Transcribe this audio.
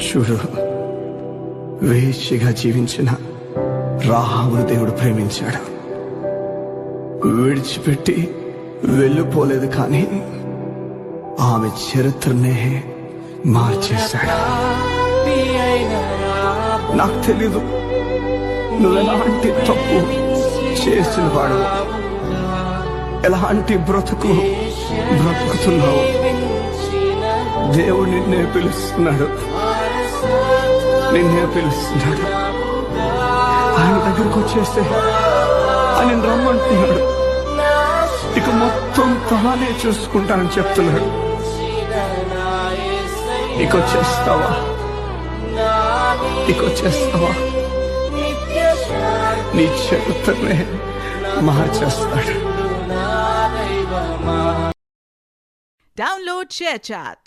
చూడు, వేశ్యగా జీవించిన రాహాబును దేవుడు ప్రేమించాడు. విడిచిపెట్టి వెళ్ళిపోలేదు, కానీ ఆమె చరిత్రనే మార్చేశాడు. నాకు తెలీదు నువ్వెలాంటి తప్పు చేసిన వాడు, ఎలాంటి బ్రతుకుతున్నావు. దేవుడు నిన్నే పిలుస్తున్నాడు. ఆయన దగ్గరకు వచ్చేస్తే ఆయన రమ్మంటున్నాడు. ఇక మొత్తం తానే చూసుకుంటానని చెప్తున్నాడు. ఇకొచ్చేస్తావా? నీ చరిత్రనే మార్చేస్తాడు. Download ShareChat.